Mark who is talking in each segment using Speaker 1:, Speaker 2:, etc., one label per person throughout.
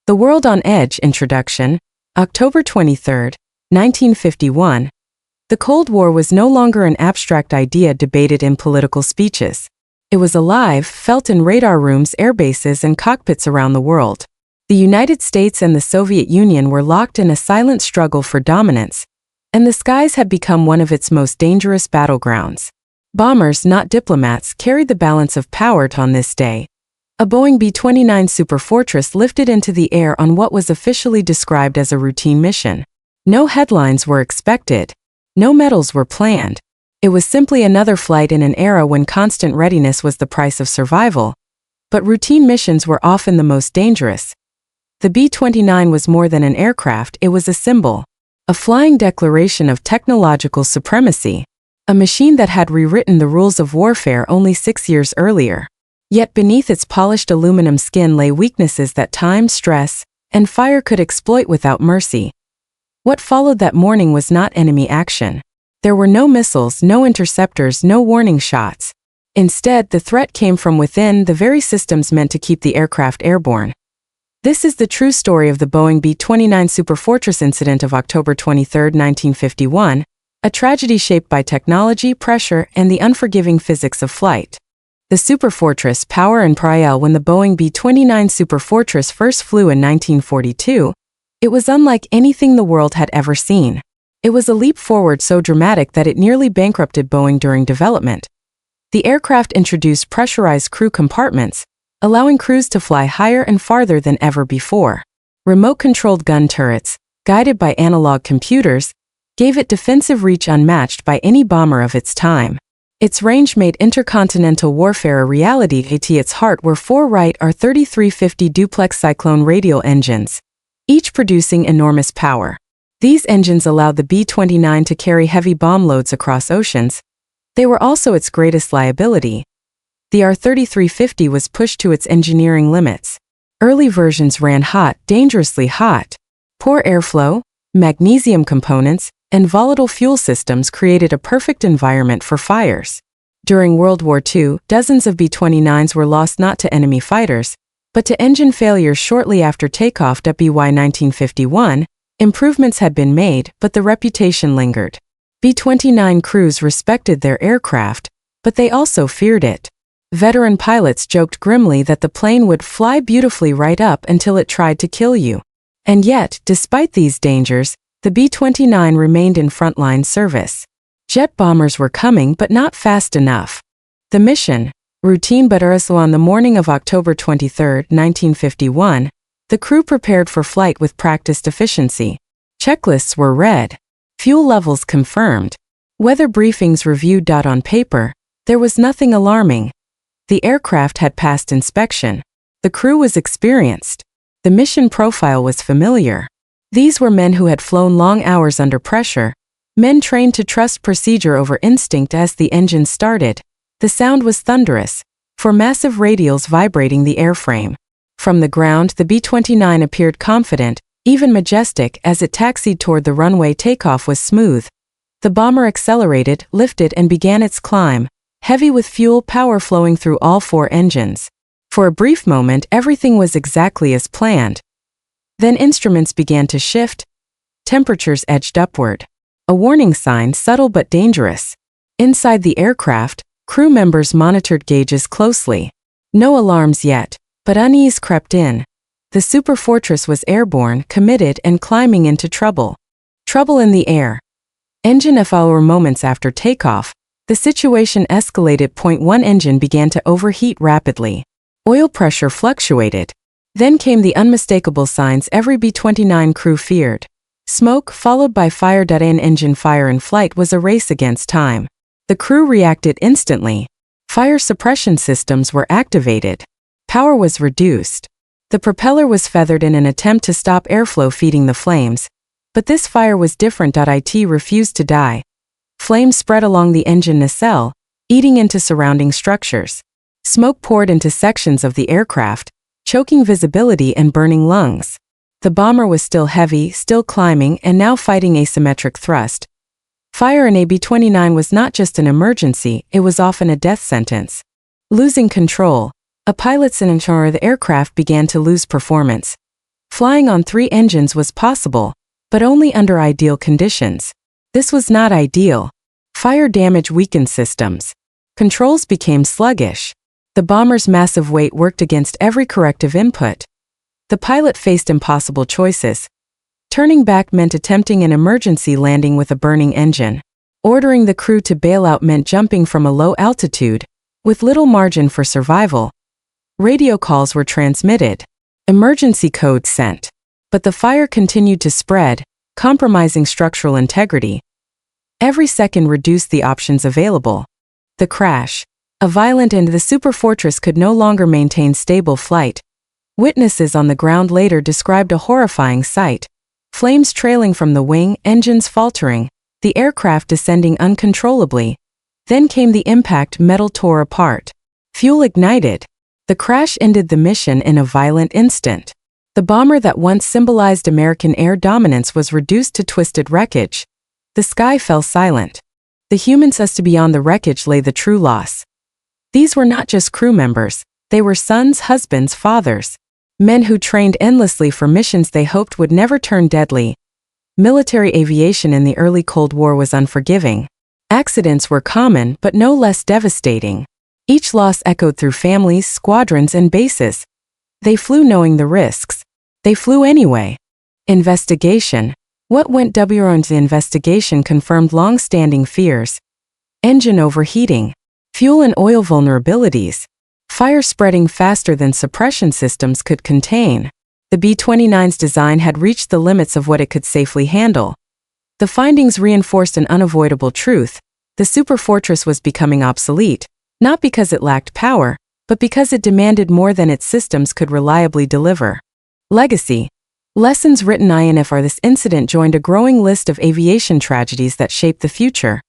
Speaker 1: The World on Edge Introduction, October 23, 1951. The Cold War was no longer an abstract idea debated in political speeches. It was alive, felt in radar rooms, airbases, and cockpits around the world. The United States and the Soviet Union were locked in a silent struggle for dominance, and the skies had become one of its most dangerous battlegrounds. Bombers, not diplomats, carried the balance of power on this day. A Boeing B-29 Superfortress lifted into the air on what was officially described as a routine mission. No headlines were expected. No medals were planned. It was simply another flight in an era when constant readiness was the price of survival. But routine missions were often the most dangerous. The B-29 was more than an aircraft, it was a symbol. A flying declaration of technological supremacy. A machine that had rewritten the rules of warfare only 6 years earlier. Yet beneath its polished aluminum skin lay weaknesses that time, stress, and fire could exploit without mercy. What followed that morning was not enemy action. There were no missiles, no interceptors, no warning shots. Instead, the threat came from within, the very systems meant to keep the aircraft airborne. This is the true story of the Boeing B-29 Superfortress incident of October 23, 1951, a tragedy shaped by technology, pressure, and the unforgiving physics of flight. The Superfortress power and priel. When the Boeing B-29 Superfortress first flew in 1942, it was unlike anything the world had ever seen. It was a leap forward so dramatic that it nearly bankrupted Boeing during development. The aircraft introduced pressurized crew compartments, allowing crews to fly higher and farther than ever before. Remote-controlled gun turrets, guided by analog computers, gave it defensive reach unmatched by any bomber of its time. Its range made intercontinental warfare a reality. At its heart were 4 Wright R-3350 duplex cyclone radial engines, each producing enormous power. These engines allowed the B-29 to carry heavy bomb loads across oceans. They were also its greatest liability. The R-3350 was pushed to its engineering limits. Early versions ran hot, dangerously hot. Poor airflow, magnesium components, and volatile fuel systems created a perfect environment for fires. During World War II, dozens of B-29s were lost not to enemy fighters, but to engine failures shortly after takeoff. By 1951, improvements had been made, but the reputation lingered. B-29 crews respected their aircraft, but they also feared it. Veteran pilots joked grimly that the plane would fly beautifully right up until it tried to kill you. And yet, despite these dangers, the B-29 remained in frontline service. Jet bombers were coming, but not fast enough. The mission, routine but urgent. On the morning of October 23, 1951, the crew prepared for flight with practiced efficiency. Checklists were read. Fuel levels confirmed. Weather briefings reviewed. On paper, there was nothing alarming. The aircraft had passed inspection. The crew was experienced. The mission profile was familiar. These were men who had flown long hours under pressure, men trained to trust procedure over instinct. As the engine started, the sound was thunderous, for massive radials vibrating the airframe. From the ground, the B-29 appeared confident, even majestic. As it taxied toward the runway, takeoff was smooth. The bomber accelerated, lifted, and began its climb, heavy with fuel power flowing through all 4 engines. For a brief moment, everything was exactly as planned. Then instruments began to shift. Temperatures edged upward. A warning sign, subtle but dangerous. Inside the aircraft, crew members monitored gauges closely. No alarms yet, but unease crept in. The Superfortress was airborne, committed, and climbing into trouble. Trouble in the air. Engine failure. Moments after takeoff, the situation escalated. Point 1 engine began to overheat rapidly. Oil pressure fluctuated. Then came the unmistakable signs every B-29 crew feared. Smoke, followed by fire. An engine fire in flight was a race against time. The crew reacted instantly. Fire suppression systems were activated. Power was reduced. The propeller was feathered in an attempt to stop airflow feeding the flames. But this fire was different. It refused to die. Flames spread along the engine nacelle, eating into surrounding structures. Smoke poured into sections of the aircraft, choking visibility and burning lungs. The bomber was still heavy, still climbing, and now fighting asymmetric thrust. Fire in a B-29 was not just an emergency, it was often a death sentence. Losing control. A pilot's in the aircraft began to lose performance. Flying on 3 engines was possible, but only under ideal conditions. This was not ideal. Fire damage weakened systems. Controls became sluggish. The bomber's massive weight worked against every corrective input. The pilot faced impossible choices. Turning back meant attempting an emergency landing with a burning engine. Ordering the crew to bail out meant jumping from a low altitude, with little margin for survival. Radio calls were transmitted. Emergency codes sent. But the fire continued to spread, compromising structural integrity. Every second reduced the options available. The crash. A violent end. The Superfortress could no longer maintain stable flight. Witnesses on the ground later described a horrifying sight. Flames trailing from the wing, engines faltering, the aircraft descending uncontrollably. Then came the impact. Metal tore apart. Fuel ignited. The crash ended the mission in a violent instant. The bomber that once symbolized American air dominance was reduced to twisted wreckage. The sky fell silent. The humans as to beyond the wreckage lay the true loss. These were not just crew members, they were sons, husbands, fathers. Men who trained endlessly for missions they hoped would never turn deadly. Military aviation in the early Cold War was unforgiving. Accidents were common but no less devastating. Each loss echoed through families, squadrons, and bases. They flew knowing the risks. They flew anyway. Investigation. What went wrong? The investigation confirmed long-standing fears. Engine overheating. Fuel and oil vulnerabilities. Fire spreading faster than suppression systems could contain. The B-29's design had reached the limits of what it could safely handle. The findings reinforced an unavoidable truth. The Superfortress was becoming obsolete, not because it lacked power, but because it demanded more than its systems could reliably deliver. Legacy. Lessons written INFR. This incident joined a growing list of aviation tragedies that shaped the future.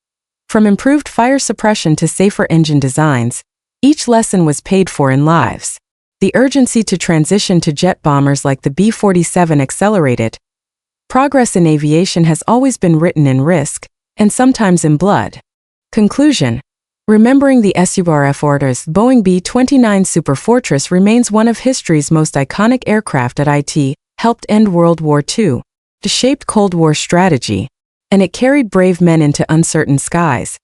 Speaker 1: From improved fire suppression to safer engine designs, each lesson was paid for in lives. The urgency to transition to jet bombers like the B-47 accelerated. Progress in aviation has always been written in risk, and sometimes in blood. Conclusion. Remembering the Superfortress, Boeing B-29 Superfortress remains one of history's most iconic aircraft. It helped end World War II, shaped Cold War strategy, and it carried brave men into uncertain skies.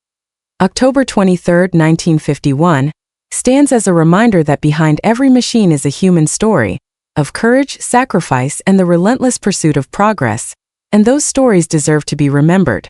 Speaker 1: October 23, 1951, stands as a reminder that behind every machine is a human story, of courage, sacrifice, and the relentless pursuit of progress, and those stories deserve to be remembered.